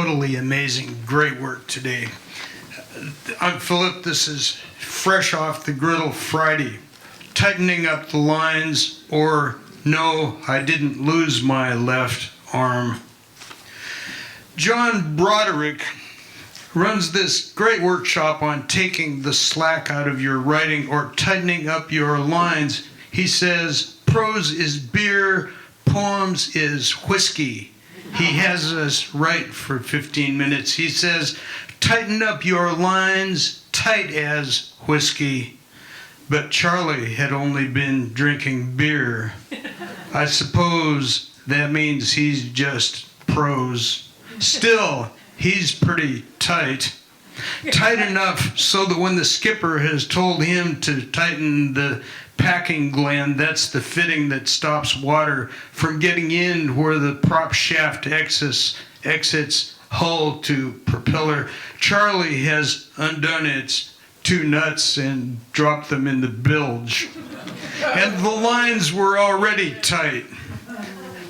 totally amazing. Great work today. I'm Philip. This is Fresh Off the Griddle Friday. Tightening up the lines, or no, I didn't lose my left arm. John Broderick runs this great workshop on taking the slack out of your writing or tightening up your lines. He says, prose is beer, poems is whiskey. He has us write for 15 minutes. He says, tighten up your lines, tight as whiskey. But Charlie had only been drinking beer. I suppose that means he's just prose. Still, he's pretty tight. Tight enough so that when the skipper has told him to tighten the packing gland, that's the fitting that stops water from getting in where the prop shaft exits hull to propeller, Charlie has undone its two nuts and dropped them in the bilge. And the lines were already tight.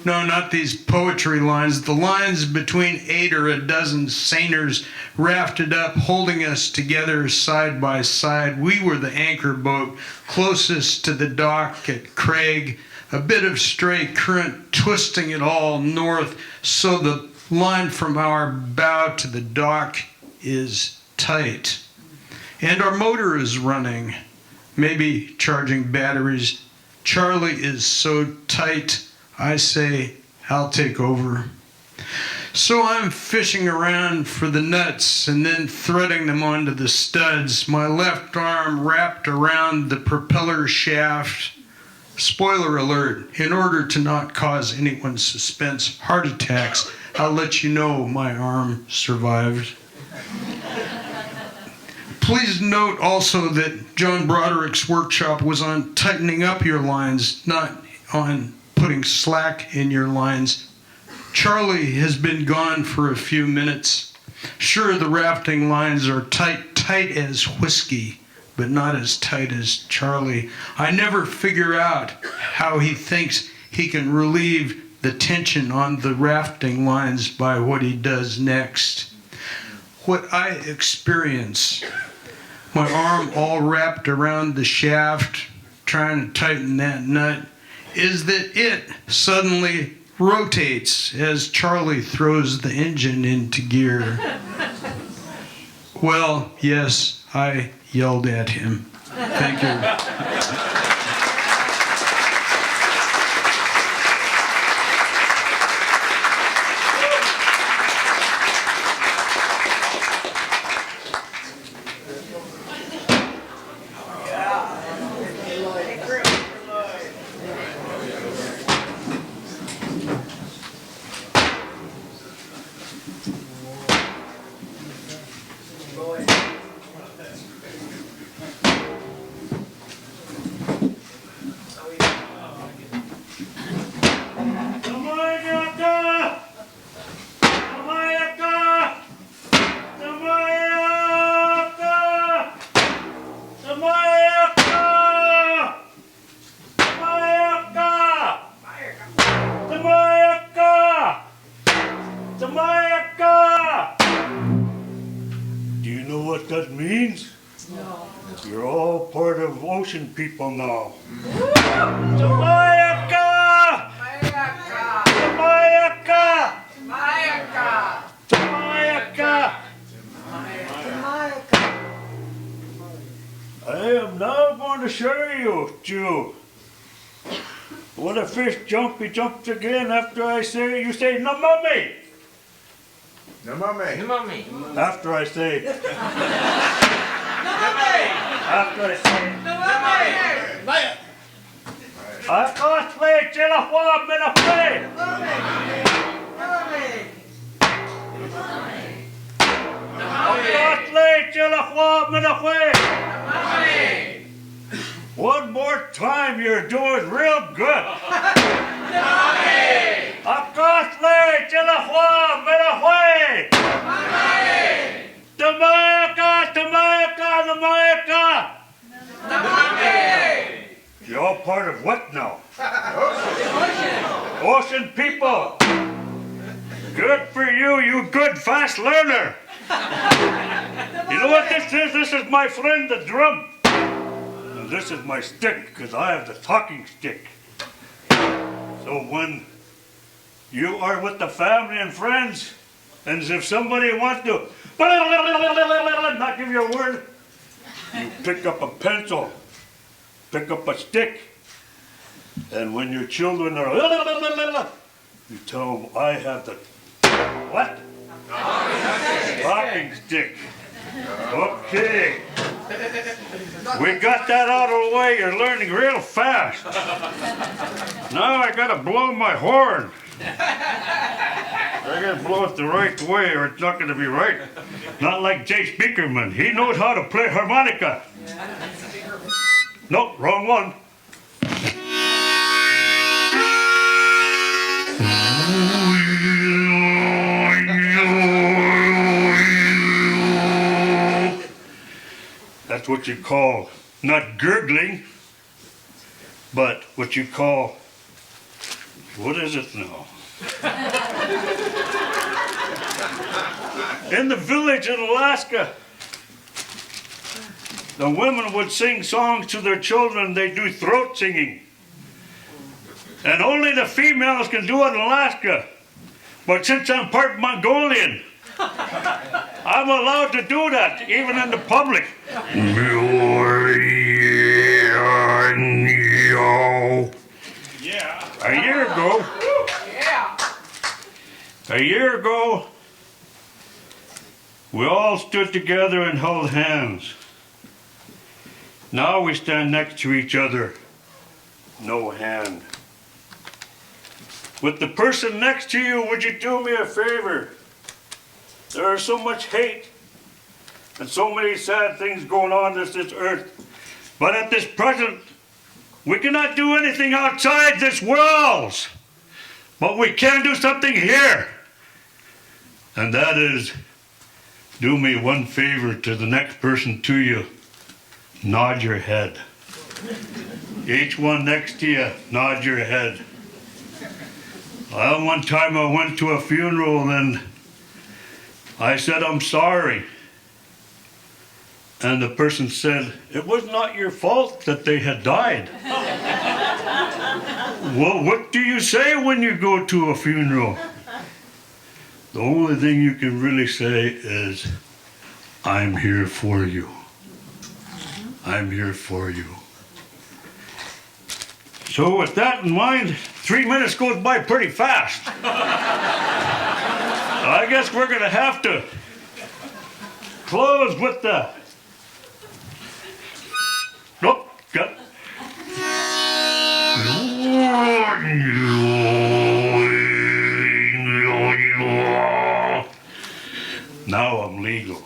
No, not these poetry lines. The lines between 8 or a dozen seiners rafted up, holding us together side by side. We were the anchor boat closest to the dock at Craig, a bit of stray current twisting it all north, so the line from our bow to the dock is tight. And our motor is running, maybe charging batteries. Charlie is so tight, I say, I'll take over. So I'm fishing around for the nuts and then threading them onto the studs, my left arm wrapped around the propeller shaft. Spoiler alert, in order to not cause anyone's suspense heart attacks, I'll let you know my arm survived. Please note also that John Broderick's workshop was on tightening up your lines, not on putting slack in your lines. Charlie has been gone for a few minutes. Sure, the rafting lines are tight as whiskey, but not as tight as Charlie. I never figure out how he thinks he can relieve the tension on the rafting lines by what he does next. What I experience, my arm all wrapped around the shaft, trying to tighten that nut, is that it suddenly rotates as Charlie throws the engine into gear. Well, yes, I yelled at him. Thank you. People now. Jamaica! Jamaica! Jamaica! Jamaica! I am now going to show you. When a fish jumps, he jumps again after I say, you say, no mummy! No mummy! No mummy! After I say, No mummy! after I say, I can't play till I warm in a play! I can't play till I warm in a play! one more time, you're doing real good. I can't play till I warm in a play! Jamaica! Jamaica! Jamaica! You're all part of what now? Ocean people. Good for you, you good fast learner. You know what this is? This is my friend the drum. And this is my stick, because I have the talking stick. So when you are with the family and friends, and if somebody wants to not give you a word, you pick up a pencil, pick up a stick, and when your children are you tell them, I have the what? Talking stick. Okay. We got that out of the way. You're learning real fast. Now I gotta blow my horn. I gotta blow it the right way or it's not gonna be right. Not like Jay Speakerman. He knows how to play harmonica. Nope, wrong one. That's what you call, not gurgling, but what you call, what is it now? In the village in Alaska, the women would sing songs to their children. They do throat singing. And only the females can do it in Alaska. But since I'm part Mongolian, I'm allowed to do that, even in the public. Yeah. A year ago, we all stood together and held hands. Now we stand next to each other, no hand. With the person next to you, would you do me a favor? There is so much hate and so many sad things going on this earth. But at this present, we cannot do anything outside this walls. But we can do something here. And that is, do me one favor to the next person to you. Nod your head. Each one next to you, nod your head. Well, one time I went to a funeral and I said, I'm sorry. And the person said, it was not your fault that they had died. Well, what do you say when you go to a funeral? The only thing you can really say is, I'm here for you. I'm here for you. So with that in mind, 3 minutes goes by pretty fast. I guess we're gonna have to close with the, nope, got. Now I'm legal.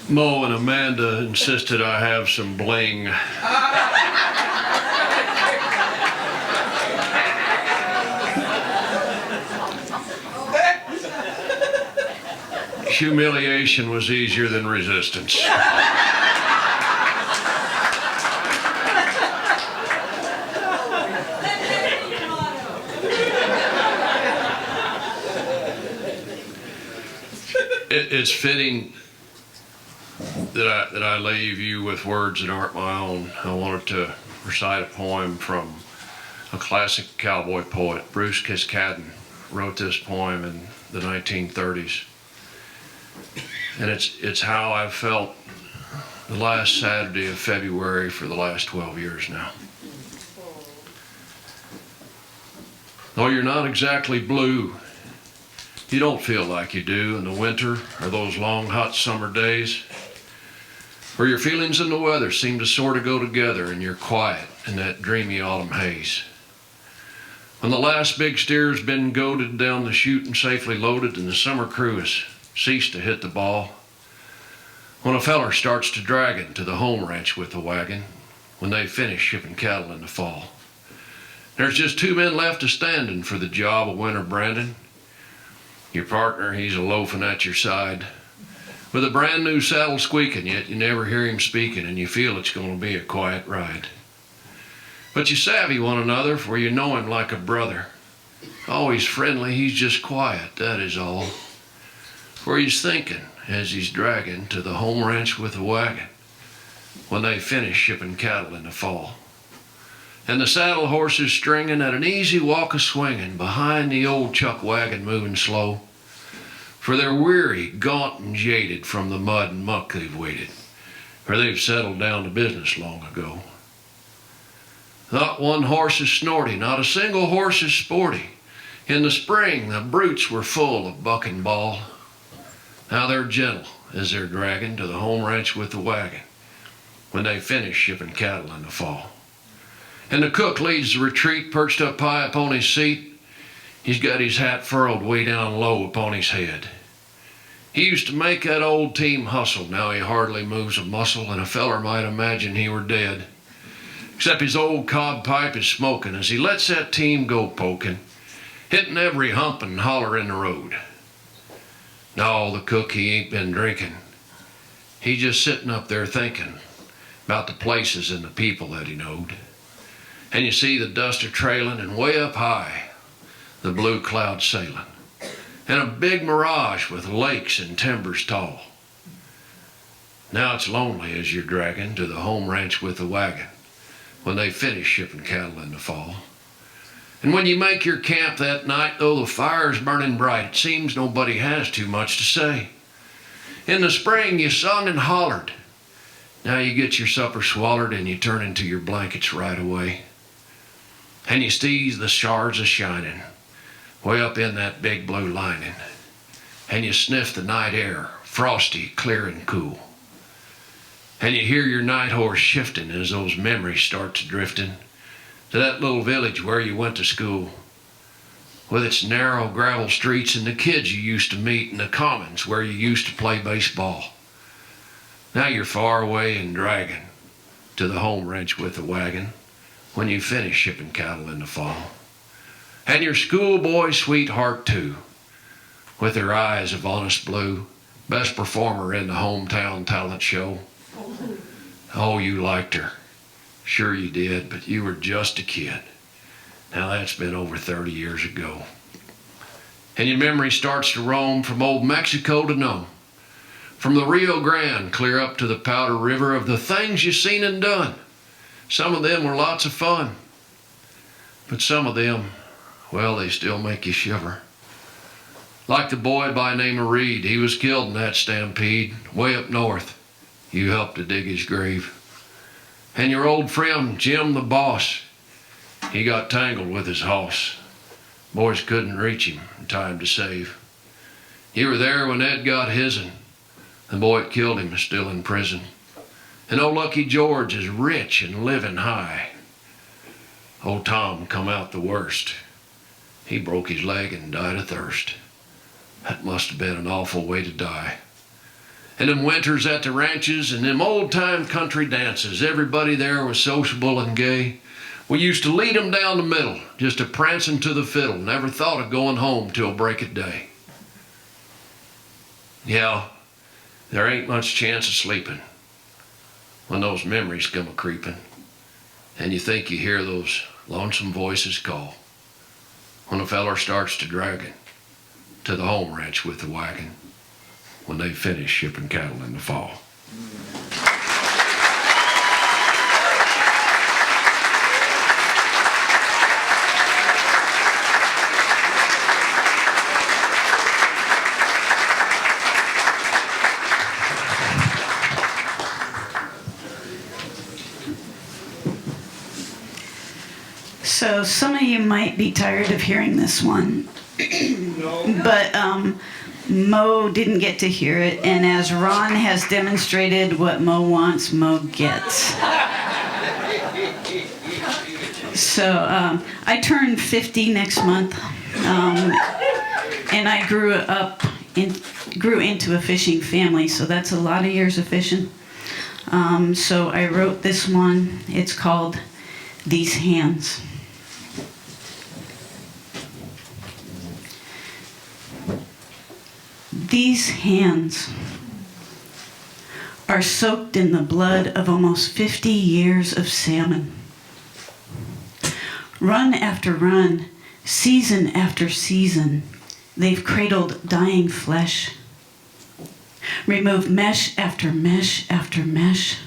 Mo and Amanda insisted I have some bling. Humiliation was easier than resistance. It's fitting that I leave you with words that aren't my own. I wanted to recite a poem from a classic cowboy poet. Bruce Kiskaden wrote this poem in the 1930s. And it's how I've felt the last Saturday of February for the last 12 years now. Though you're not exactly blue, You don't feel like you do in the winter or those long hot summer days, where your feelings and the weather seem to sort of go together and you're quiet in that dreamy autumn haze. When the last big steer's been goaded down the chute and safely loaded and the summer crew has ceased to hit the ball. When a feller starts to drag it to the home ranch with the wagon, when they finish shipping cattle in the fall. There's just 2 men left a-standing for the job of winter branding. Your partner, he's a-loafing at your side, with a brand new saddle squeaking, yet you never hear him speaking and you feel it's going to be a quiet ride. But you savvy one another, for you know him like a brother. Always friendly, he's just quiet, that is all. For he's thinking as he's dragging to the home ranch with the wagon, when they finish shipping cattle in the fall. And the saddle horses stringing at an easy walk a-swinging behind the old chuck wagon moving slow, for they're weary, gaunt and jaded from the mud and muck they've waded, for they've settled down to business long ago. Not one horse is snorty, not a single horse is sporty. In the spring the brutes were full of buck and ball. Now they're gentle as they're dragging to the home ranch with the wagon, when they finish shipping cattle in the fall. And the cook leads the retreat, perched up high upon his seat. He's got his hat furled way down low upon his head. He used to make that old team hustle, now he hardly moves a muscle, and a feller might imagine he were dead. Except his old cob pipe is smoking as he lets that team go poking, hitting every hump and holler in the road. No, the cook, he ain't been drinking. He's just sitting up there thinking about the places and the people that he knowed. And you see the dust a-trailing, and way up high, the blue clouds sailing, and a big mirage with lakes and timbers tall. Now it's lonely as you're dragging to the home ranch with the wagon, when they finish shipping cattle in the fall. And when you make your camp that night, though the fire's burning bright, it seems nobody has too much to say. In the spring you sung and hollered. Now you get your supper swallered and you turn into your blankets right away. And you see the stars a-shining way up in that big blue lining. And you sniff the night air, frosty, clear and cool. And you hear your night horse shifting as those memories start to drifting to that little village where you went to school, with its narrow gravel streets and the kids you used to meet in the commons where you used to play baseball. Now you're far away and dragging to the home ranch with the wagon, when you finish shipping cattle in the fall. And your schoolboy sweetheart too, with her eyes of honest blue, best performer in the hometown talent show. Oh, you liked her. Sure you did, but you were just a kid. Now that's been over 30 years ago. And your memory starts to roam from old Mexico to Nome, from the Rio Grande clear up to the Powder River, of the things you seen and done. Some of them were lots of fun, but some of them, well, they still make you shiver. Like the boy by name of Reed, he was killed in that stampede way up north. You helped to dig his grave. And your old friend Jim the boss, he got tangled with his hoss. Boys couldn't reach him in time to save. You were there when Ed got his'n. The boy that killed him is still in prison. And old Lucky George is rich and living high. Old Tom come out the worst. He broke his leg and died of thirst. That must have been an awful way to die. And them winters at the ranches and them old-time country dances, everybody there was sociable and gay. We used to lead 'em down the middle, just a-prancing to the fiddle, never thought of going home till break of day. Yeah, there ain't much chance of sleeping when those memories come a-creeping, and you think you hear those lonesome voices call, when a feller starts to dragging to the home ranch with the wagon, when they finish shipping cattle in the fall. So some of you might be tired of hearing this one, But Mo didn't get to hear it, and as Ron has demonstrated, what Mo wants, Mo gets. So I turned 50 next month, and I grew into a fishing family, so that's a lot of years of fishing. So I wrote this one. It's called These Hands. These hands are soaked in the blood of almost 50 years of salmon. Run after run, season after season, they've cradled dying flesh, removed mesh after mesh after mesh.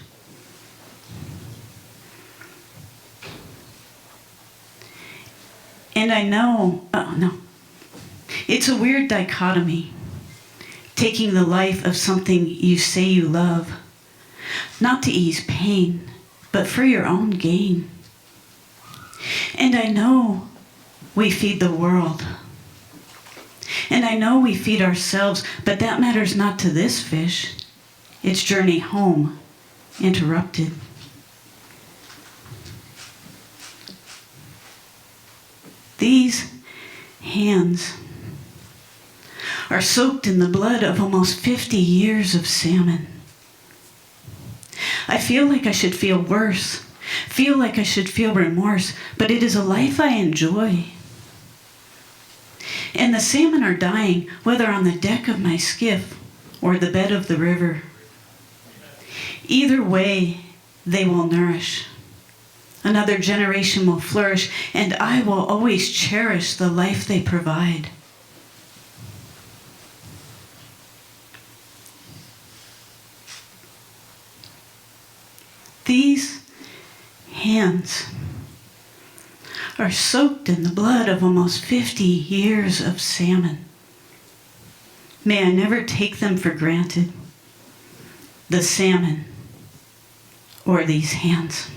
And I know, it's a weird dichotomy, taking the life of something you say you love, not to ease pain, but for your own gain. And I know we feed the world. And I know we feed ourselves, but that matters not to this fish. Its journey home interrupted. These hands are soaked in the blood of almost 50 years of salmon. I feel like I should feel worse, feel like I should feel remorse, but it is a life I enjoy. And the salmon are dying, whether on the deck of my skiff or the bed of the river. Either way, they will nourish. Another generation will flourish, and I will always cherish the life they provide. These hands are soaked in the blood of almost 50 years of salmon. May I never take them for granted, the salmon or these hands.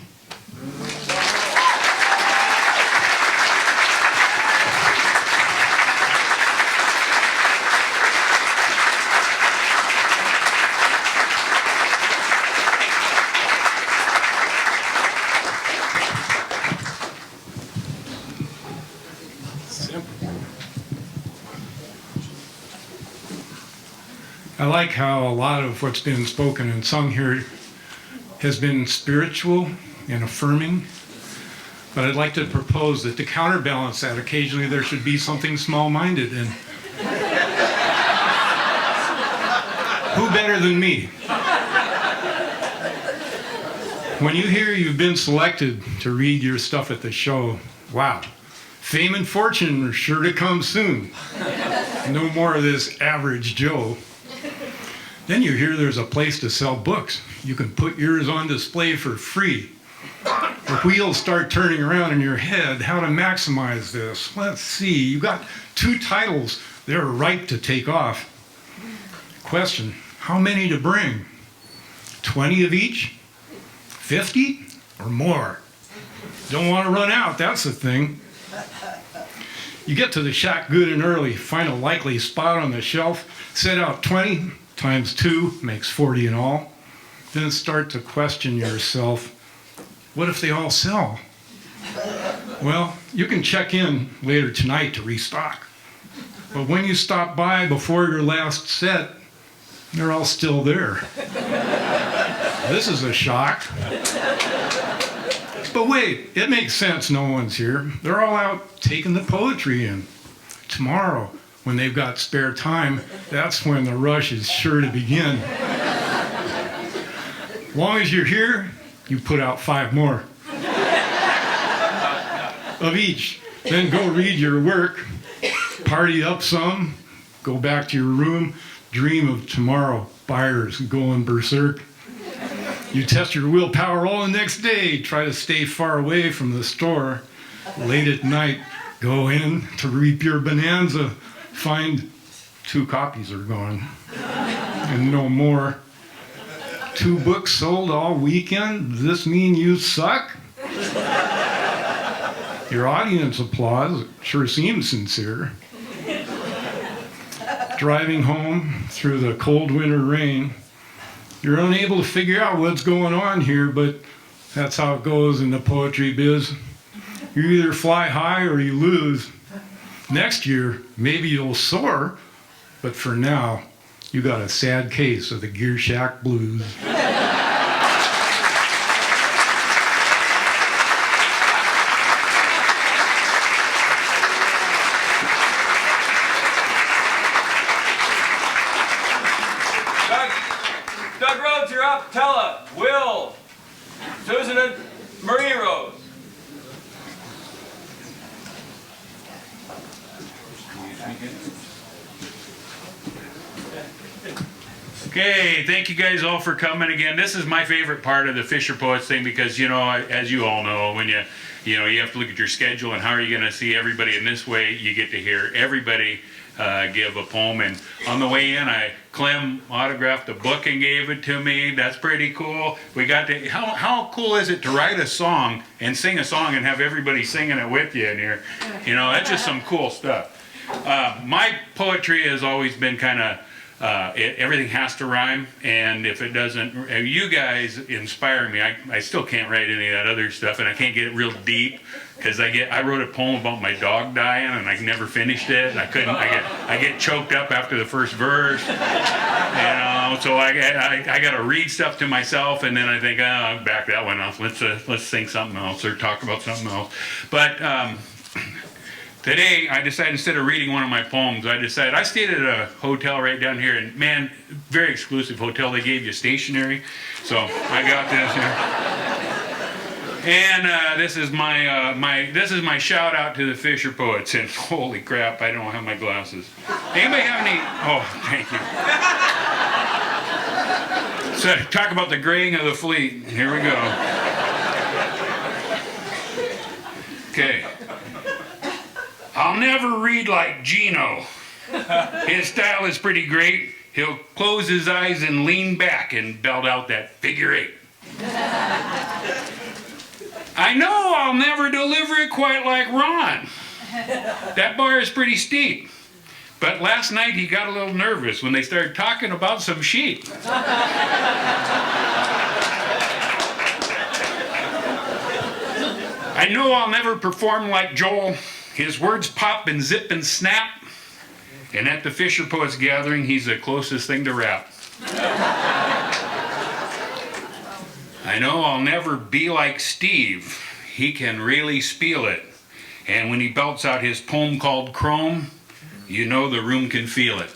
I like how a lot of what's been spoken and sung here has been spiritual and affirming, but I'd like to propose that to counterbalance that, occasionally there should be something small-minded, and who better than me? When you hear you've been selected to read your stuff at the show, wow, fame and fortune are sure to come soon. No more of this average Joe. Then you hear there's a place to sell books. You can put yours on display for free. The wheels start turning around in your head. How to maximize this? Let's see. You got 2 titles. They're ripe to take off. Question, how many to bring? 20 of each? 50 or more? Don't want to run out, that's the thing. You get to the shack good and early, find a likely spot on the shelf, set out 20 times 2 makes 40 in all. Then start to question yourself, what if they all sell? Well, you can check in later tonight to restock. But when you stop by before your last set, they're all still there. This is a shock. But wait, it makes sense no one's here. They're all out taking the poetry in. Tomorrow, when they've got spare time, that's when the rush is sure to begin. As long as you're here, you put out 5 more of each. Then go read your work, party up some, go back to your room, dream of tomorrow, buyers going berserk. You test your willpower all the next day, try to stay far away from the store. Late at night, go in to reap your bonanza, find 2 copies are gone, and no more. 2 books sold all weekend? Does this mean you suck? Your audience applause sure seems sincere. driving home through the cold winter rain. You're unable to figure out what's going on here, but that's how it goes in the poetry biz. You either fly high or you lose. Next year, maybe you'll soar, but for now, you got a sad case of the Gear Shack blues. Doug Rhodes, you're up. Tella, Will, Susan and Marie Rose. Okay, thank you guys all for coming again. This is my favorite part of the Fisher Poets thing because, you know, as you all know, when you have to look at your schedule and how are you going to see everybody in this way, you get to hear everybody give a poem. And on the way in, Clem autographed a book and gave it to me. That's pretty cool. We got to, how cool is it to write a song and sing a song and have everybody singing it with you in here? You know, that's just some cool stuff. My poetry has always been kind of, everything has to rhyme, and if it doesn't, you guys inspire me. I still can't write any of that other stuff, and I can't get it real deep because I wrote a poem about my dog dying, and I never finished it. I couldn't. I get choked up after the first verse, you know. So I got to read stuff to myself, and then I think, oh, back that one off. Let's sing something else or talk about something else. But today, I decided instead of reading one of my poems, I stayed at a hotel right down here, and man, very exclusive hotel. They gave you stationery, so I got this here. And this is my shout out to the Fisher Poets. And holy crap, I don't have my glasses. Anybody have any? Oh, thank you. So talk about the graying of the fleet. Here we go. Okay. I'll never read like Gino. His style is pretty great. He'll close his eyes and lean back and belt out that figure eight. I know I'll never deliver it quite like Ron. That bar is pretty steep. But last night he got a little nervous when they started talking about some sheep. I know I'll never perform like Joel. His words pop and zip and snap. And at the Fisher Poets gathering, he's the closest thing to rap. I know I'll never be like Steve. He can really spiel it. And when he belts out his poem called Chrome, you know the room can feel it.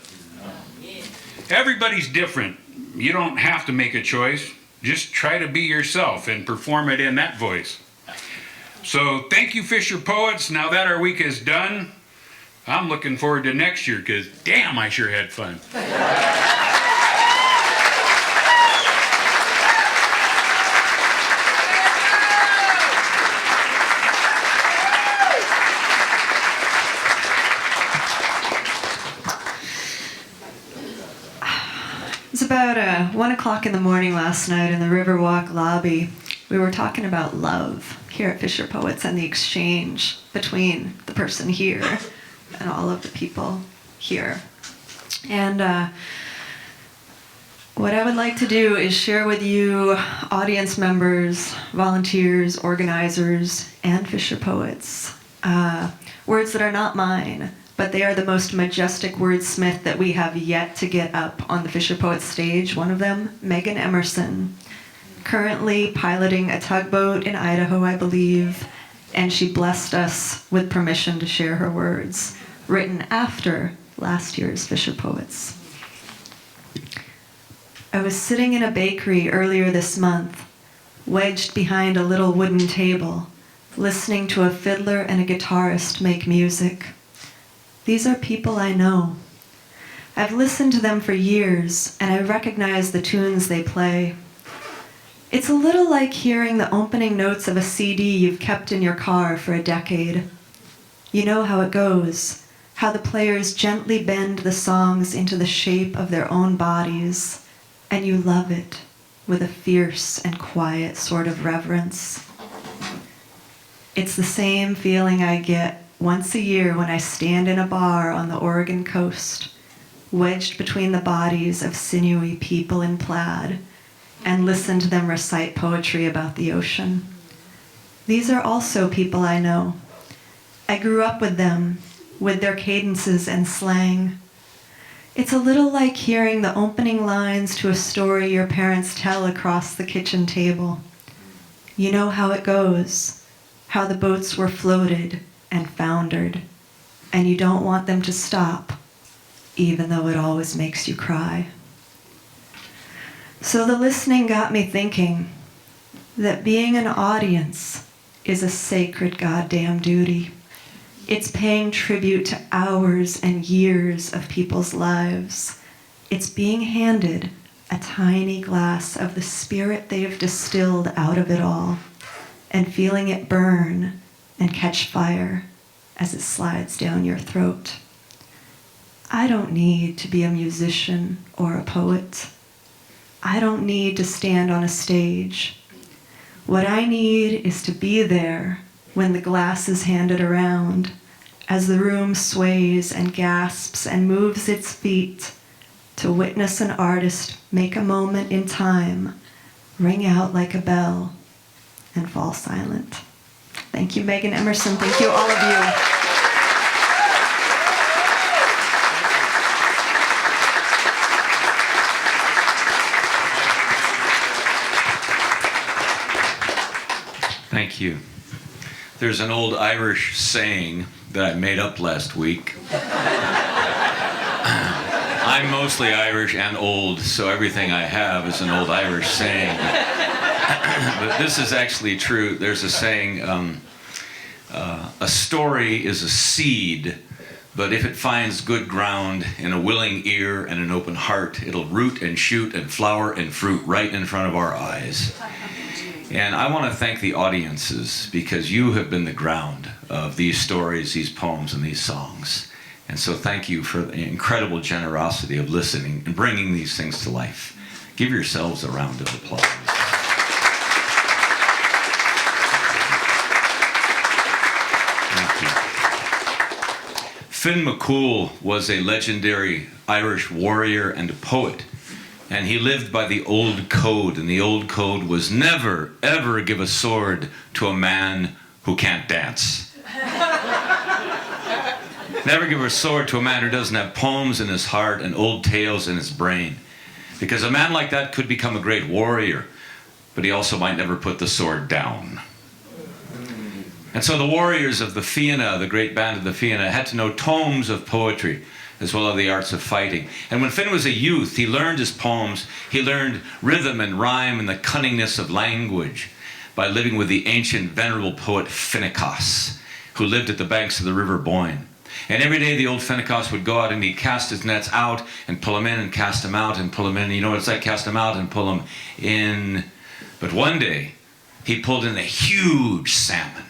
Everybody's different. You don't have to make a choice. Just try to be yourself and perform it in that voice. So thank you, Fisher Poets. Now that our week is done, I'm looking forward to next year because damn, I sure had fun. It's about 1 o'clock in the morning last night in the Riverwalk lobby. We were talking about love here at Fisher Poets and the exchange between the person here and all of the people here. And what I would like to do is share with you, audience members, volunteers, organizers, and Fisher Poets, words that are not mine, but they are the most majestic wordsmith that we have yet to get up on the Fisher Poets stage. One of them, Megan Emerson, currently piloting a tugboat in Idaho, I believe, and she blessed us with permission to share her words, written after last year's Fisher Poets. I was sitting in a bakery earlier this month, wedged behind a little wooden table, listening to a fiddler and a guitarist make music. These are people I know. I've listened to them for years, and I recognize the tunes they play. It's a little like hearing the opening notes of a CD you've kept in your car for a decade. You know how it goes, how the players gently bend the songs into the shape of their own bodies, and you love it with a fierce and quiet sort of reverence. It's the same feeling I get once a year when I stand in a bar on the Oregon coast, wedged between the bodies of sinewy people in plaid, and listen to them recite poetry about the ocean. These are also people I know. I grew up with them, with their cadences and slang. It's a little like hearing the opening lines to a story your parents tell across the kitchen table. You know how it goes, how the boats were floated and foundered, and you don't want them to stop, even though it always makes you cry. So the listening got me thinking that being an audience is a sacred goddamn duty. It's paying tribute to hours and years of people's lives. It's being handed a tiny glass of the spirit they've distilled out of it all, and feeling it burn and catch fire as it slides down your throat. I don't need to be a musician or a poet. I don't need to stand on a stage. What I need is to be there when the glass is handed around, as the room sways and gasps and moves its feet, to witness an artist make a moment in time ring out like a bell and fall silent. Thank you, Megan Emerson. Thank you, all of you. Thank you. There's an old Irish saying that I made up last week. I'm mostly Irish and old, so everything I have is an old Irish saying. But this is actually true. There's a saying, a story is a seed, but if it finds good ground in a willing ear and an open heart, it'll root and shoot and flower and fruit right in front of our eyes. And I want to thank the audiences, because you have been the ground of these stories, these poems, and these songs. And so thank you for the incredible generosity of listening and bringing these things to life. Give yourselves a round of applause. Thank you. Finn McCool was a legendary Irish warrior and a poet. And he lived by the old code, and the old code was never, ever give a sword to a man who can't dance. Never give a sword to a man who doesn't have poems in his heart and old tales in his brain. Because a man like that could become a great warrior, but he also might never put the sword down. And so the warriors of the Fianna, the great band of the Fianna, had to know tomes of poetry, as well as the arts of fighting. And when Finn was a youth, he learned his poems. He learned rhythm and rhyme and the cunningness of language by living with the ancient venerable poet Finnecas, who lived at the banks of the River Boyne. And every day the old Finnecas would go out and he'd cast his nets out and pull them in and cast them out and pull them in. You know what it's like, cast them out and pull them in. But one day he pulled in a huge salmon.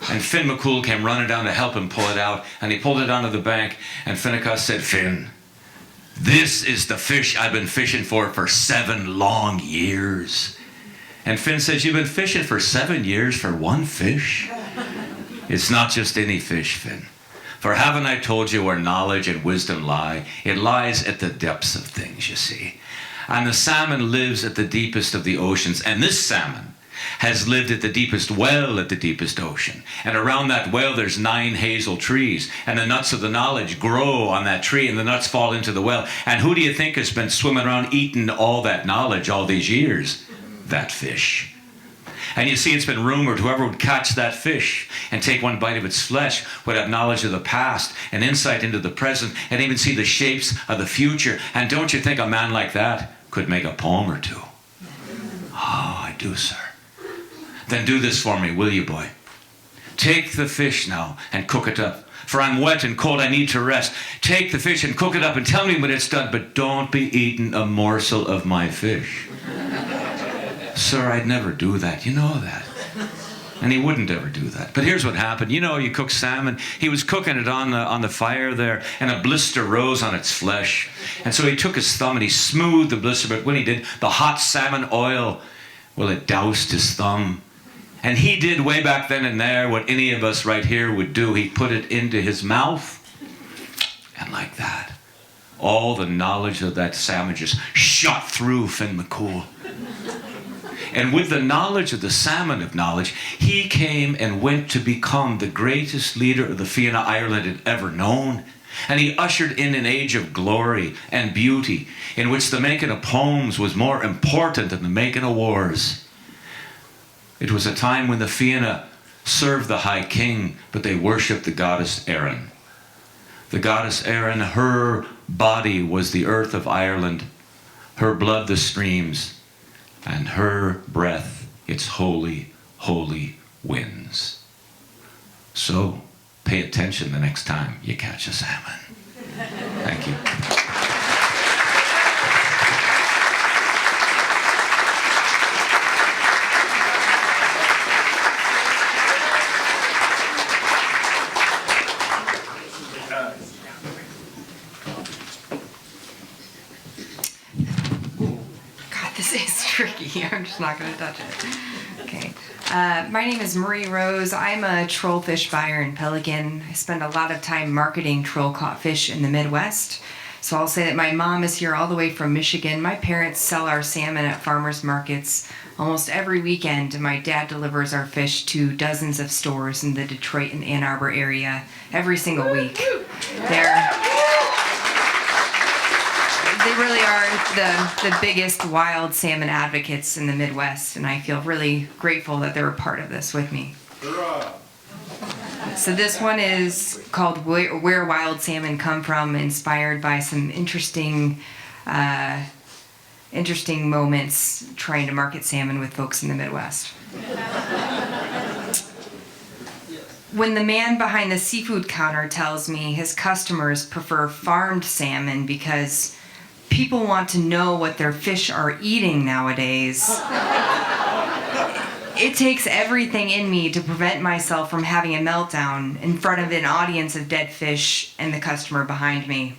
And Finn McCool came running down to help him pull it out, and he pulled it onto the bank, and Finnecas said, "Finn, this is the fish I've been fishing for 7 long years." And Finn says, "You've been fishing for 7 years for one fish?" "It's not just any fish, Finn. For haven't I told you where knowledge and wisdom lie? It lies at the depths of things, you see. And the salmon lives at the deepest of the oceans, and this salmon has lived at the deepest well at the deepest ocean. And around that well there's 9 hazel trees, and the nuts of the knowledge grow on that tree, and the nuts fall into the well. And who do you think has been swimming around eating all that knowledge all these years? That fish. And you see, it's been rumored whoever would catch that fish and take one bite of its flesh would have knowledge of the past and insight into the present and even see the shapes of the future. And don't you think a man like that could make a poem or two?" "Oh, I do, sir." "Then do this for me, will you, boy? Take the fish now and cook it up. For I'm wet and cold, I need to rest. Take the fish and cook it up and tell me when it's done, but don't be eating a morsel of my fish." "Sir, I'd never do that. You know that." And he wouldn't ever do that. But here's what happened. You know, you cook salmon. He was cooking it on the fire there, and a blister rose on its flesh. And so he took his thumb and he smoothed the blister, but when he did, the hot salmon oil, well, it doused his thumb. And he did way back then and there what any of us right here would do. He put it into his mouth, and like that, all the knowledge of that salmon just shot through Finn McCool. And with the knowledge of the salmon of knowledge, he came and went to become the greatest leader of the Fianna Ireland had ever known. And he ushered in an age of glory and beauty in which the making of poems was more important than the making of wars. It was a time when the Fianna served the High King, but they worshipped the goddess Erin. The goddess Erin, her body was the earth of Ireland, her blood the streams, and her breath its holy, holy winds. So, pay attention the next time you catch a salmon. Thank you. God, this is tricky. I'm just not going to touch it. Okay. My name is Marie Rose. I'm a troll fish buyer in Pelican. I spend a lot of time marketing troll caught fish in the Midwest. So I'll say that my mom is here all the way from Michigan. My parents sell our salmon at farmers markets almost every weekend, and my dad delivers our fish to dozens of stores in the Detroit and Ann Arbor area every single week. They really are the biggest wild salmon advocates in the Midwest, and I feel really grateful that they're a part of this with me. Hurrah. So this one is called Where Wild Salmon Come From, inspired by some interesting moments trying to market salmon with folks in the Midwest. When the man behind the seafood counter tells me his customers prefer farmed salmon because people want to know what their fish are eating nowadays, it takes everything in me to prevent myself from having a meltdown in front of an audience of dead fish and the customer behind me.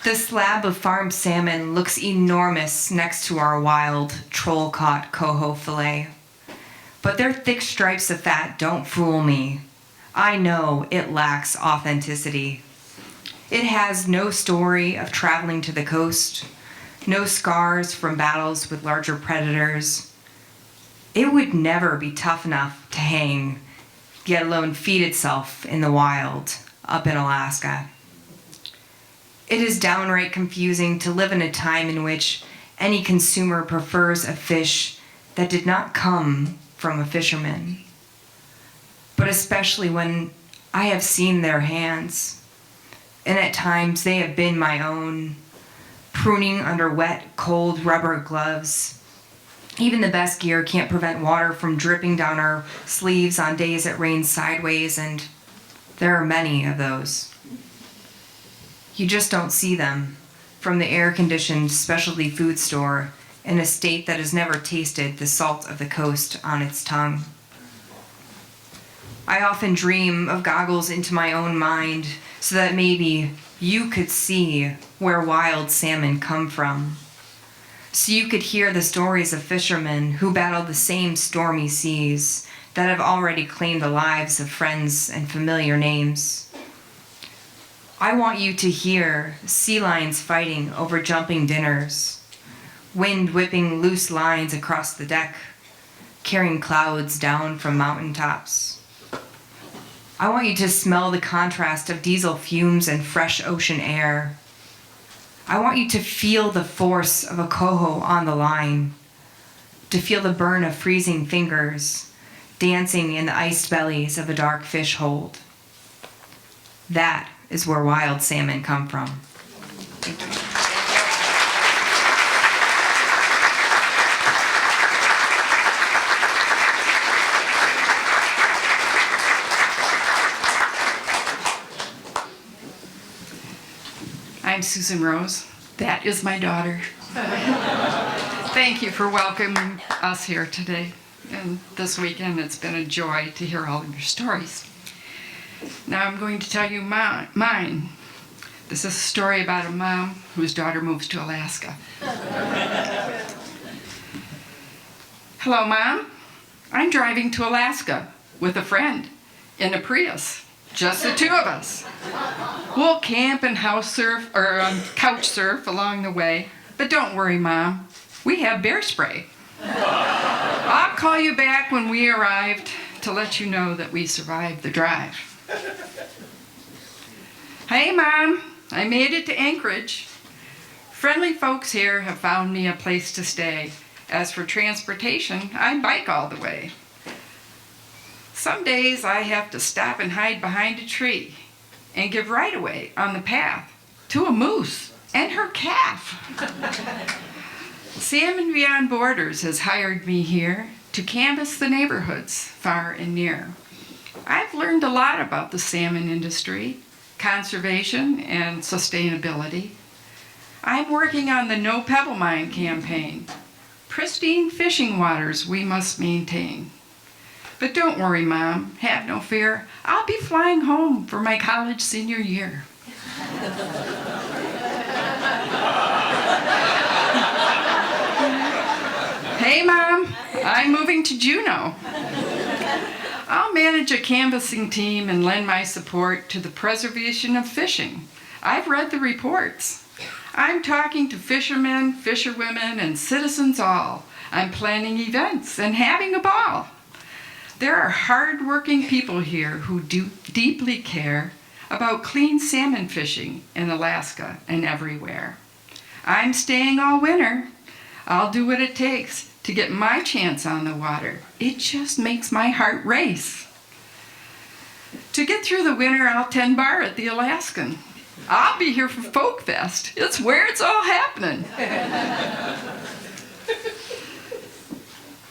The slab of farmed salmon looks enormous next to our wild, troll-caught coho fillet. But their thick stripes of fat don't fool me. I know it lacks authenticity. It has no story of traveling to the coast, no scars from battles with larger predators. It would never be tough enough to hang, yet alone feed itself in the wild up in Alaska. It is downright confusing to live in a time in which any consumer prefers a fish that did not come from a fisherman, but especially when I have seen their hands, and at times they have been my own, pruning under wet, cold rubber gloves. Even the best gear can't prevent water from dripping down our sleeves on days it rains sideways, and there are many of those. You just don't see them from the air-conditioned specialty food store in a state that has never tasted the salt of the coast on its tongue. I often dream of goggles into my own mind so that maybe you could see where wild salmon come from. So you could hear the stories of fishermen who battle the same stormy seas that have already claimed the lives of friends and familiar names. I want you to hear sea lions fighting over jumping dinners, wind whipping loose lines across the deck, carrying clouds down from mountaintops. I want you to smell the contrast of diesel fumes and fresh ocean air. I want you to feel the force of a coho on the line, to feel the burn of freezing fingers dancing in the iced bellies of a dark fish hold. That is where wild salmon come from. Thank you. I'm Susan Rose. That is my daughter. Thank you for welcoming us here today. And this weekend, it's been a joy to hear all of your stories. Now I'm going to tell you mine. This is a story about a mom whose daughter moves to Alaska. Hello, Mom. I'm driving to Alaska with a friend in a Prius. just the two of us. We'll camp and house surf or couch surf along the way. But don't worry, Mom. We have bear spray. I'll call you back when we arrived to let you know that we survived the drive. Hey, Mom. I made it to Anchorage. Friendly folks here have found me a place to stay. As for transportation, I bike all the way. Some days I have to stop and hide behind a tree and give right-of-way on the path to a moose and her calf. Salmon Beyond Borders has hired me here to canvass the neighborhoods far and near. I've learned a lot about the salmon industry, conservation, and sustainability. I'm working on the No Pebble Mine campaign. Pristine fishing waters we must maintain. But don't worry, Mom, have no fear. I'll be flying home for my college senior year. Hey, Mom, I'm moving to Juneau. I'll manage a canvassing team and lend my support to the preservation of fishing. I've read the reports. I'm talking to fishermen, fisherwomen, and citizens all. I'm planning events and having a ball. There are hard-working people here who do deeply care about clean salmon fishing in Alaska and everywhere. I'm staying all winter. I'll do what it takes to get my chance on the water. It just makes my heart race. To get through the winter, I'll tend bar at the Alaskan. I'll be here for Folk Fest. It's where it's all happening.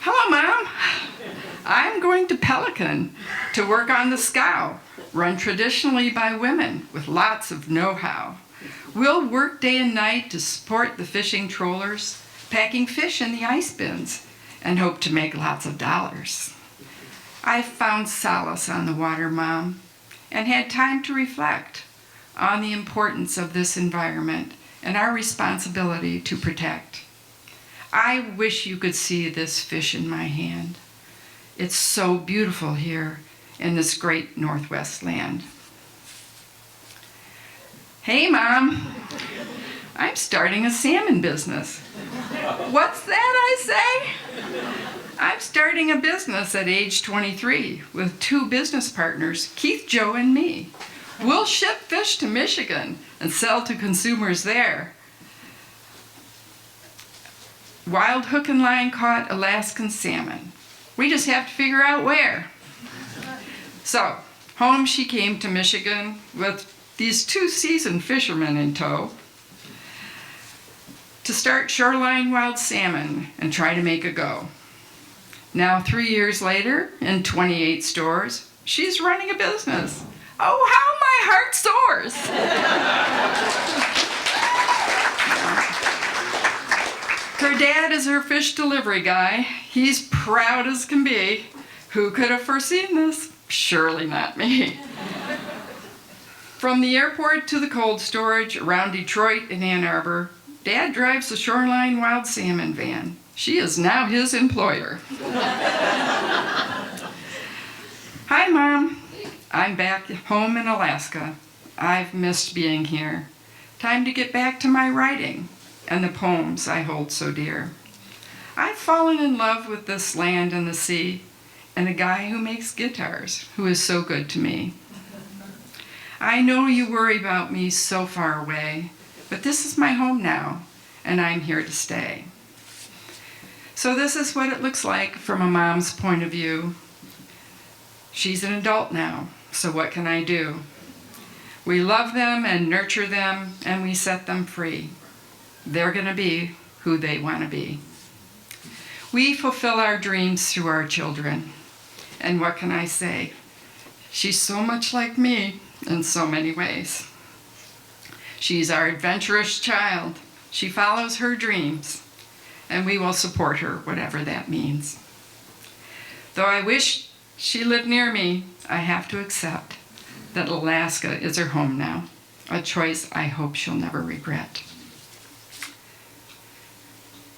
Hello, Mom. I'm going to Pelican to work on the scow, run traditionally by women with lots of know-how. We'll work day and night to support the fishing trawlers, packing fish in the ice bins, and hope to make lots of dollars. I've found solace on the water, Mom, and had time to reflect on the importance of this environment and our responsibility to protect. I wish you could see this fish in my hand. It's so beautiful here in this great Northwest land. Hey, Mom, I'm starting a salmon business. What's that, I say? I'm starting a business at age 23 with 2 business partners, Keith, Joe, and me. We'll ship fish to Michigan and sell to consumers there. Wild hook and line caught Alaskan salmon. We just have to figure out where. So, home she came to Michigan with these 2 seasoned fishermen in tow to start Shoreline Wild Salmon and try to make a go. Now, 3 years later, in 28 stores, she's running a business. Oh, how my heart soars! Her dad is her fish delivery guy. He's proud as can be. Who could have foreseen this? Surely not me. From the airport to the cold storage around Detroit and Ann Arbor, Dad drives the Shoreline Wild Salmon van. She is now his employer. Hi, Mom. I'm back home in Alaska. I've missed being here. Time to get back to my writing and the poems I hold so dear. I've fallen in love with this land and the sea and a guy who makes guitars, who is so good to me. I know you worry about me so far away, but this is my home now, and I'm here to stay. So this is what it looks like from a mom's point of view. She's an adult now, so what can I do? We love them and nurture them, and we set them free. They're going to be who they want to be. We fulfill our dreams through our children. And what can I say? She's so much like me in so many ways. She's our adventurous child. She follows her dreams, and we will support her, whatever that means. Though I wish she lived near me, I have to accept that Alaska is her home now, a choice I hope she'll never regret.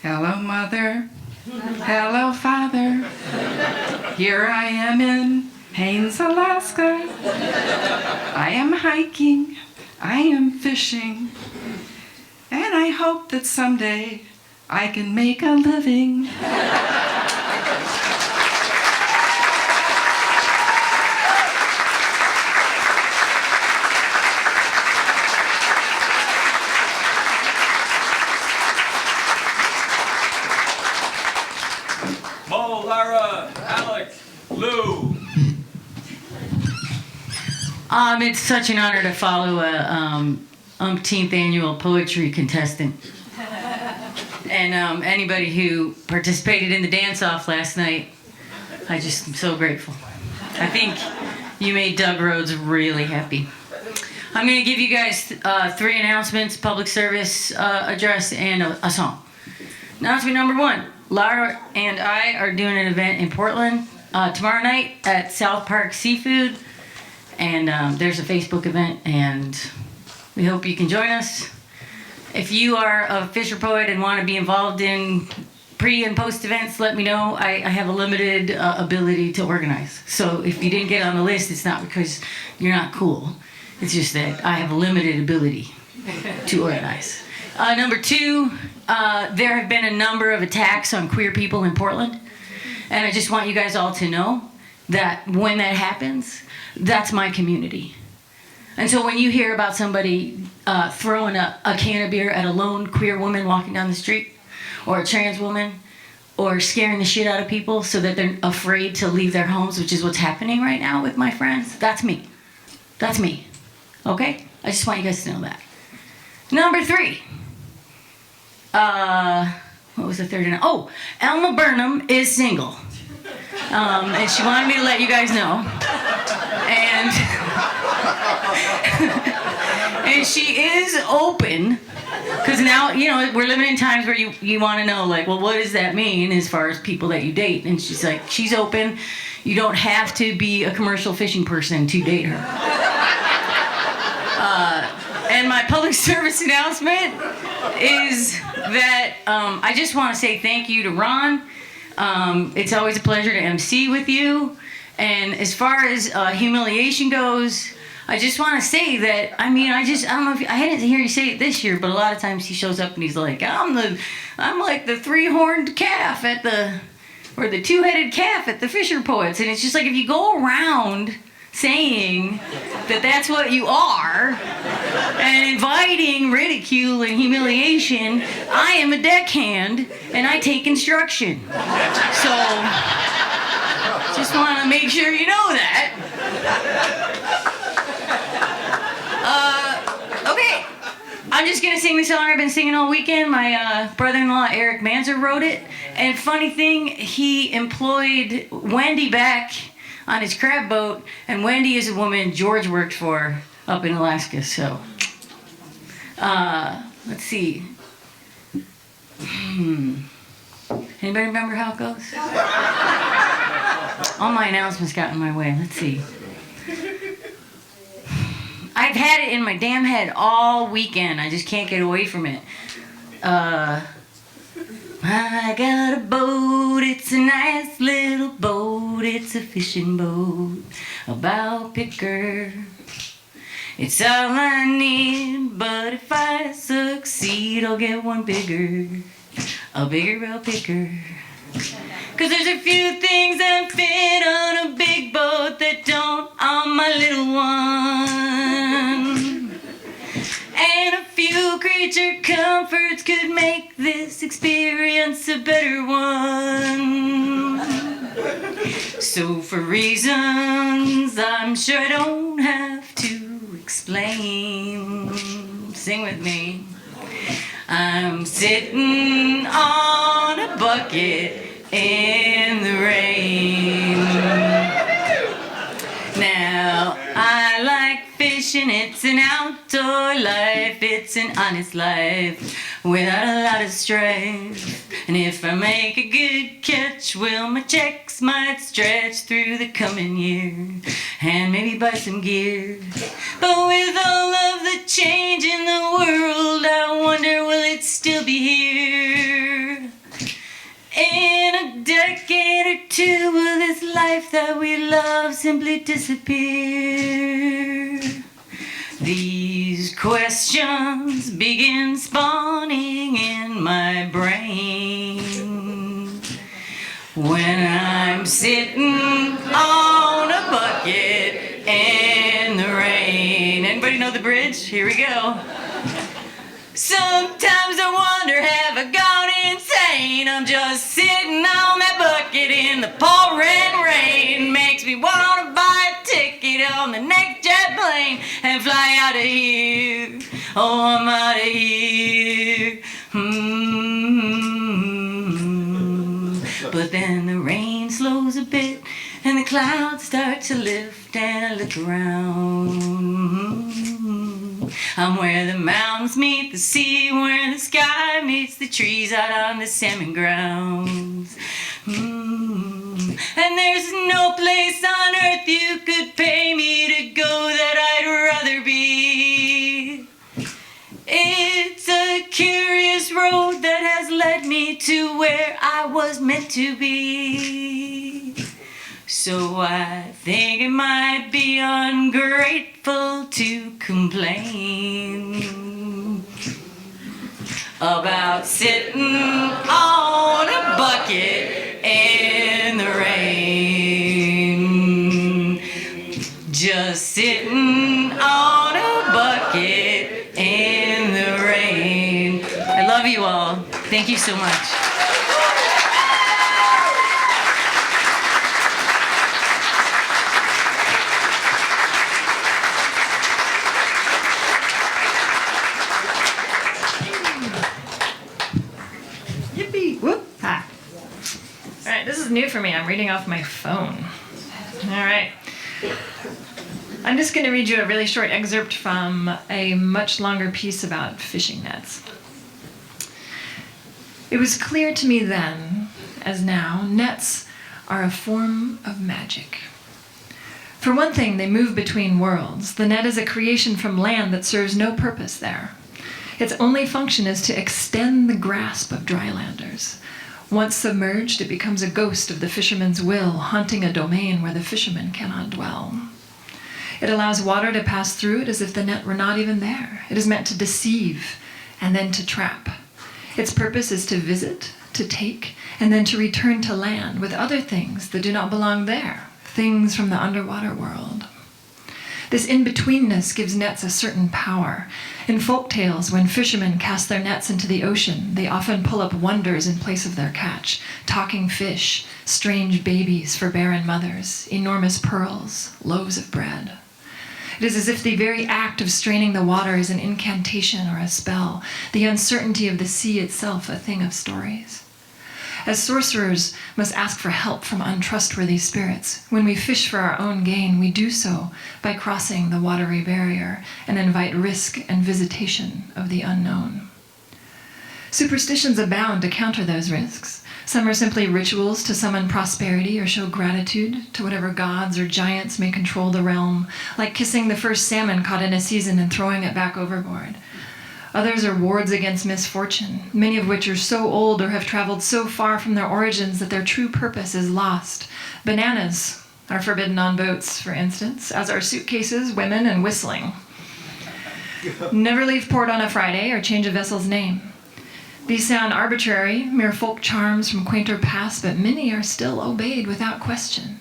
Hello, Mother. Hello, Father. Here I am in Haines, Alaska. I am hiking, I am fishing, and I hope that someday I can make a living. Mo, Lara, Alec, Lou. It's such an honor to follow a umpteenth annual poetry contestant. And anybody who participated in the dance-off last night, I just am so grateful. I think you made Doug Rhodes really happy. I'm going to give you guys 3 announcements, public service address, and a song. Announcement number 1, Lara and I are doing an event in Portland tomorrow night at South Park Seafood. And there's a Facebook event, and we hope you can join us. If you are a Fisher poet and want to be involved in pre and post events, let me know. I have a limited ability to organize. So if you didn't get on the list, it's not because you're not cool. It's just that I have a limited ability to organize. Number 2, there have been a number of attacks on queer people in Portland. And I just want you guys all to know that when that happens, that's my community. And so when you hear about somebody throwing a can of beer at a lone queer woman walking down the street, or a trans woman, or scaring the shit out of people so that they're afraid to leave their homes, which is what's happening right now with my friends, that's me. That's me. Okay? I just want you guys to know that. Number 3. What was the third? Oh, Elma Burnham is single. And she wanted me to let you guys know. And she is open, because now, you know, we're living in times where you want to know, like, well, what does that mean as far as people that you date? And she's like, she's open. You don't have to be a commercial fishing person to date her. And my public service announcement is that I just want to say thank you to Ron. It's always a pleasure to MC with you. And as far as humiliation goes, I just want to say that, I don't know if I didn't hear you say it this year, but a lot of times he shows up and he's like, I'm like the 3-horned calf or the 2-headed calf at the Fisher Poets. And it's just like, if you go around saying that that's what you are and inviting ridicule and humiliation, I am a deckhand and I take instruction. So just want to make sure you know that. Okay, I'm just gonna sing the song I've been singing all weekend. My brother-in-law Eric Manzer wrote it, and funny thing, he employed Wendy back on his crab boat, and Wendy is a woman George worked for up in Alaska. So let's see. Anybody remember how it goes? All my announcements got in my way. Let's see. I've had it in my damn head all weekend. I just can't get away from it. I got a boat, it's a nice little boat, it's a fishing boat, a bow picker. It's all I need, but if I succeed, I'll get one bigger, a bigger bow picker. 'Cause there's a few things that fit on a big boat that don't on my little one. And a few creature comforts could make this experience a better one. So for reasons I'm sure I don't have to explain, sing with me. I'm sitting on a bucket in the rain. Now I like fishing, it's an outdoor life, it's an honest life without a lot of strife. And if I make a good catch, well, my checks might stretch through the coming year and maybe buy some gear. But with all of the change in the world, I wonder, will it still be here? In a decade or two, will this life that we love simply disappear? These questions begin spawning in my brain when I'm sitting on a bucket in the rain. Anybody know the bridge? Here we go. Sometimes I wonder, have I gone insane? I'm just sitting on that bucket in the pouring rain. Makes me want to buy a ticket on the next jet plane and fly out of here. Oh, I'm out of here. But then the rain slows a bit and the clouds start to lift and I look around. I'm where the mountains meet the sea, where the sky meets the trees out on the salmon grounds. And there's no place on earth you could pay me to go that I'd rather be. It's a curious road that has led me to where I was meant to be. So I think it might be ungrateful to complain about sitting on a bucket in the rain. Just sitting on a bucket in the rain. I love you all. Thank you so much. This is new for me. I'm reading off my phone. All right. I'm just going to read you a really short excerpt from a much longer piece about fishing nets. It was clear to me then, as now, nets are a form of magic. For one thing, they move between worlds. The net is a creation from land that serves no purpose there. Its only function is to extend the grasp of drylanders. Once submerged, it becomes a ghost of the fisherman's will, haunting a domain where the fisherman cannot dwell. It allows water to pass through it as if the net were not even there. It is meant to deceive and then to trap. Its purpose is to visit, to take, and then to return to land with other things that do not belong there, things from the underwater world. This in-betweenness gives nets a certain power. In folk tales, when fishermen cast their nets into the ocean, they often pull up wonders in place of their catch: talking fish, strange babies for barren mothers, enormous pearls, loaves of bread. It is as if the very act of straining the water is an incantation or a spell, the uncertainty of the sea itself a thing of stories. As sorcerers must ask for help from untrustworthy spirits, when we fish for our own gain, we do so by crossing the watery barrier and invite risk and visitation of the unknown. Superstitions abound to counter those risks. Some are simply rituals to summon prosperity or show gratitude to whatever gods or giants may control the realm, like kissing the first salmon caught in a season and throwing it back overboard. Others are wards against misfortune, many of which are so old or have traveled so far from their origins that their true purpose is lost. Bananas are forbidden on boats, for instance, as are suitcases, women, and whistling. Never leave port on a Friday or change a vessel's name. These sound arbitrary, mere folk charms from quainter past, but many are still obeyed without question.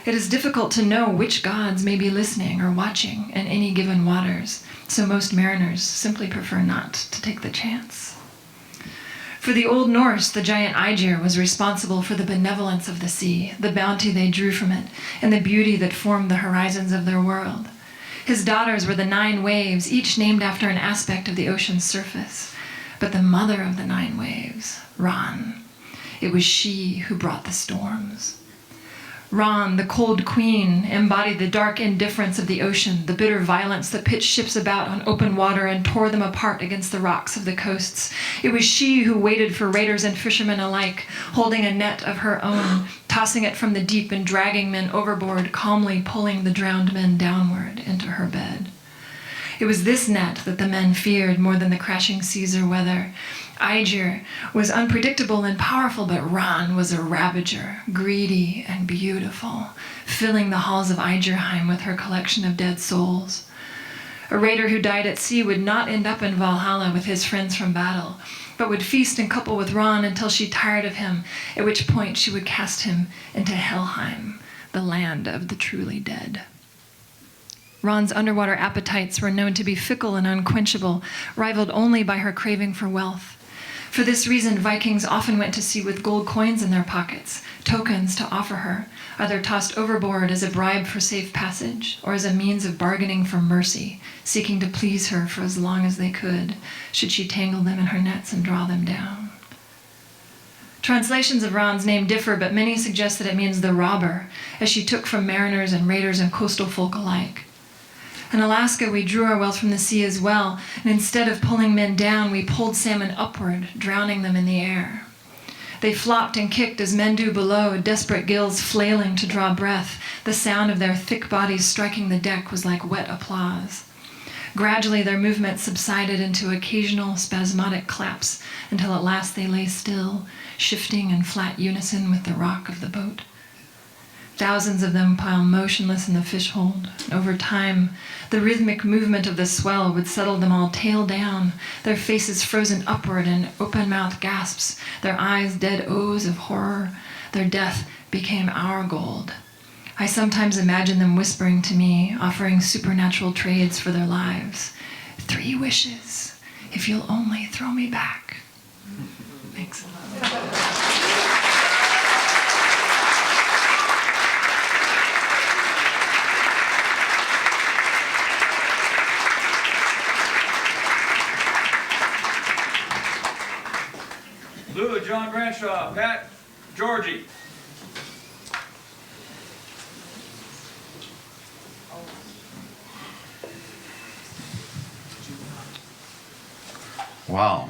It is difficult to know which gods may be listening or watching in any given waters, so most mariners simply prefer not to take the chance. For the Old Norse, the giant Aegir was responsible for the benevolence of the sea, the bounty they drew from it, and the beauty that formed the horizons of their world. His daughters were the 9 waves, each named after an aspect of the ocean's surface. But the mother of the 9 waves, Ran, it was she who brought the storms. Ran, the cold queen, embodied the dark indifference of the ocean, the bitter violence that pitched ships about on open water and tore them apart against the rocks of the coasts. It was she who waited for raiders and fishermen alike, holding a net of her own, tossing it from the deep and dragging men overboard, calmly pulling the drowned men downward into her bed. It was this net that the men feared more than the crashing seas or weather. Iger was unpredictable and powerful, but Ron was a ravager, greedy and beautiful, filling the halls of Igerheim with her collection of dead souls. A raider who died at sea would not end up in Valhalla with his friends from battle, but would feast and couple with Ron until she tired of him, at which point she would cast him into Helheim, the land of the truly dead. Ron's underwater appetites were known to be fickle and unquenchable, rivaled only by her craving for wealth. For this reason, Vikings often went to sea with gold coins in their pockets, tokens to offer her, either tossed overboard as a bribe for safe passage or as a means of bargaining for mercy, seeking to please her for as long as they could, should she tangle them in her nets and draw them down. Translations of Ron's name differ, but many suggest that it means the robber, as she took from mariners and raiders and coastal folk alike. In Alaska, we drew our wealth from the sea as well, and instead of pulling men down, we pulled salmon upward, drowning them in the air. They flopped and kicked as men do below, desperate gills flailing to draw breath. The sound of their thick bodies striking the deck was like wet applause. Gradually, their movement subsided into occasional spasmodic claps, until at last they lay still, shifting in flat unison with the rock of the boat. Thousands of them piled motionless in the fish hold. Over time, the rhythmic movement of the swell would settle them all tail down, their faces frozen upward in open-mouthed gasps, their eyes dead O's of horror. Their death became our gold. I sometimes imagine them whispering to me, offering supernatural trades for their lives. 3 wishes, if you'll only throw me back. Thanks. Lou, John Branshaw, Pat, Georgie. Wow.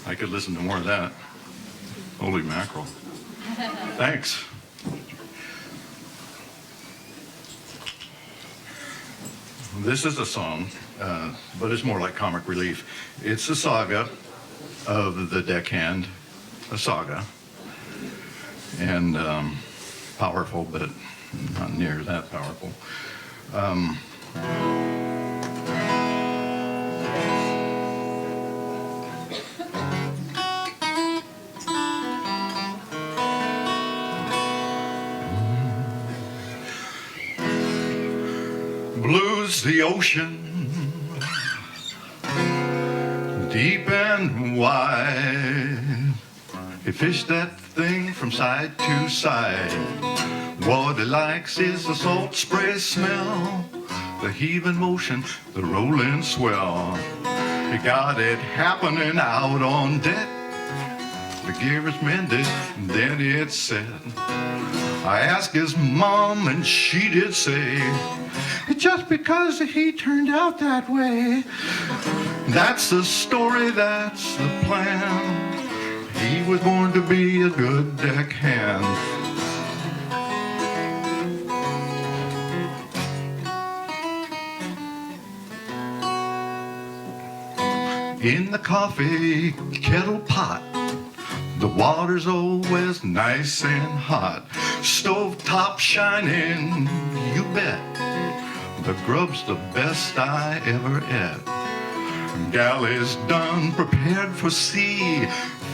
I could listen to more of that. Holy mackerel. Thanks. This is a song, but it's more like comic relief. It's a saga of the deckhand, a saga, and powerful, but not near that powerful. Blue's the ocean, deep and wide. He fished that thing from side to side. What he likes is the salt spray smell, the heaving motion, the rolling swell. He got it happening out on deck. The gear is mended, and then it's set. I asked his mom, and she did say, it's just because he turned out that way. That's the story, that's the plan. He was born to be a good deckhand. In the coffee kettle pot, the water's always nice and hot. Stove top shining, you bet. The grub's the best I ever ate. Galley's done, prepared for sea.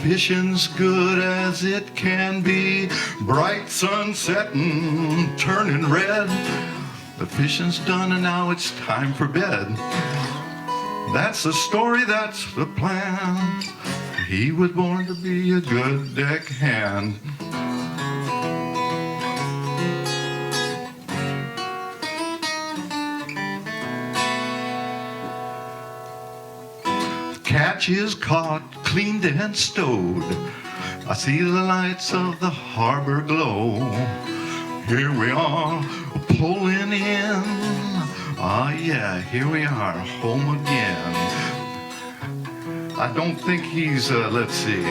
Fishing's good as it can be. Bright sun setting, turning red. The fishing's done and now it's time for bed. That's the story, that's the plan. He was born to be a good deckhand. Catch is caught, cleaned and stowed. I see the lights of the harbor glow. Here we are, pulling in. Ah, yeah, here we are, home again. I don't think he's, let's see.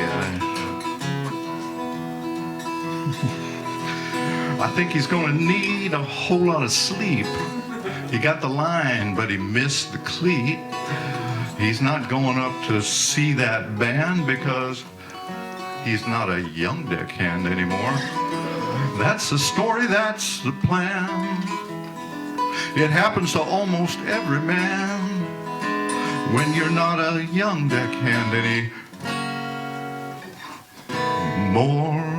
I think he's gonna need a whole lot of sleep. He got the line, but he missed the cleat. He's not going up to see that band because he's not a young deckhand anymore. That's the story, that's the plan. It happens to almost every man when you're not a young deckhand anymore.